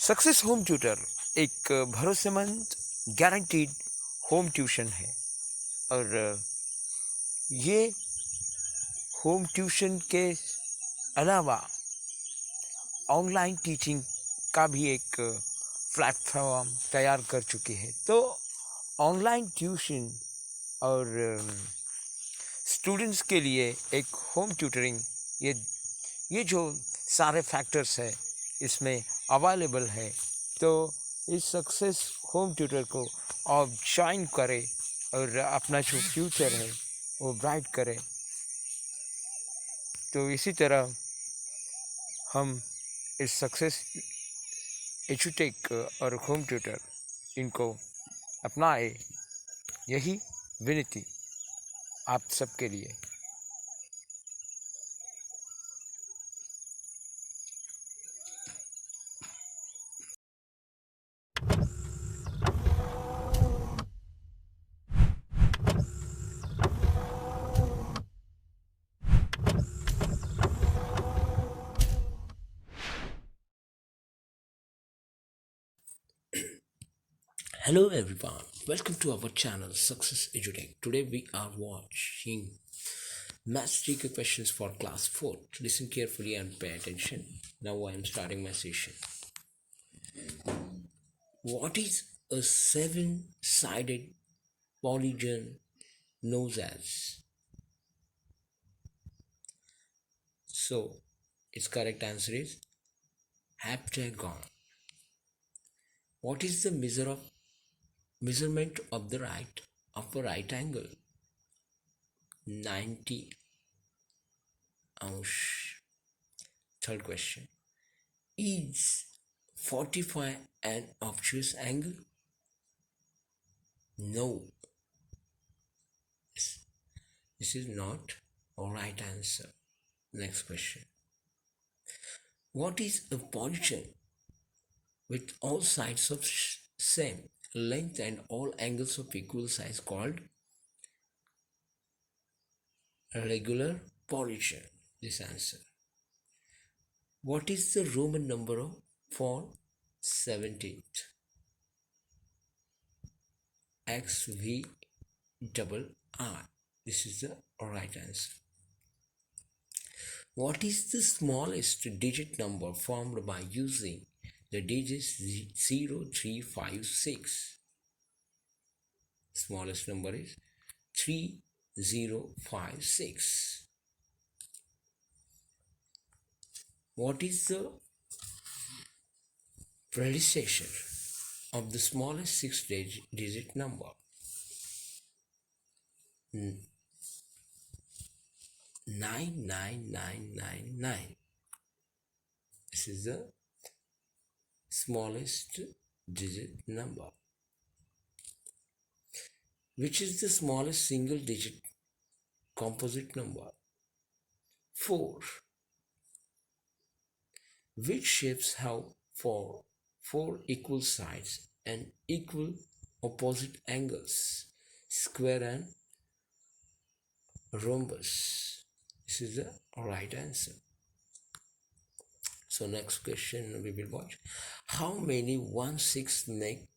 Success home tutor एक भरोसेमंद guaranteed home tuition है और ये होम ट्यूशन के अलावा ऑनलाइन टीचिंग का भी एक प्लेटफॉर्म तैयार कर चुकी है। तो ऑनलाइन ट्यूशन और स्टूडेंट्स के लिए एक होम ट्यूटरिंग ये जो सारे फैक्टर्स है इसमें अवेलेबल है। तो इस सक्सेस होम ट्यूटर को आप ज्वाइन करें और अपना जो फ्यूचर है वो ब्राइट करें। तो इसी तरह हम इस सक्सेस एजुटेक और होम ट्यूटर इनको अपनाए, यही विनती आप सबके लिए। Hello everyone, welcome to our channel Success EDUTECH. Today we are watching math GK questions for class 4. Listen carefully and pay attention. Now I am starting my session. What is a seven-sided polygon known as? So its correct answer is heptagon. What is the measurement of a right angle? 90 ansh. Third question. Is 45 an obtuse angle? No. This is not a right answer. Next question. What is a polygon with all sides of same length and all angles of equal size called a regular polygon? This answer. What is the Roman number for 17th? XVRR. This is the right answer. What is the smallest digit number formed by using the digits 0, 3, 5, 6? Smallest number is 3056. What is the predecessor of the smallest six-digit number? 99999. This is the smallest digit number. Which is the smallest single digit composite number? 4. Which shapes have four equal sides and equal opposite angles? Square and rhombus. This is the right answer. So next question we will watch. How many 1/6 make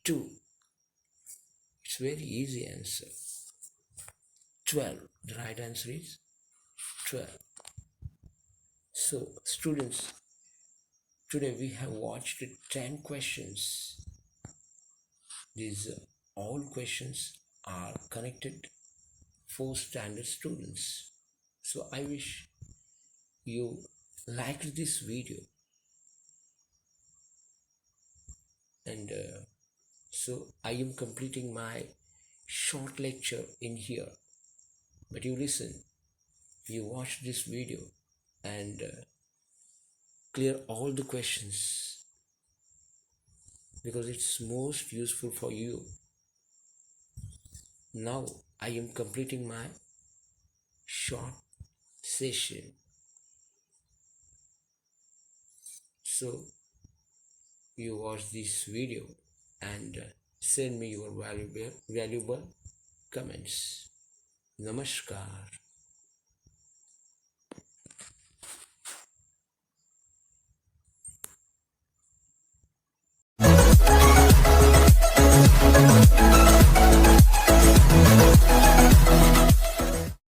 2? It's very easy answer. 12. The right answer is 12. So students, today we have watched 10 questions. These all questions are connected for standard students. So I wish you liked this video, and so I am completing my short lecture in here, but you listen, you watch this video and clear all the questions because it's most useful for you. Now I am completing my short session. So you watch this video and send me your valuable comments. Namaskar.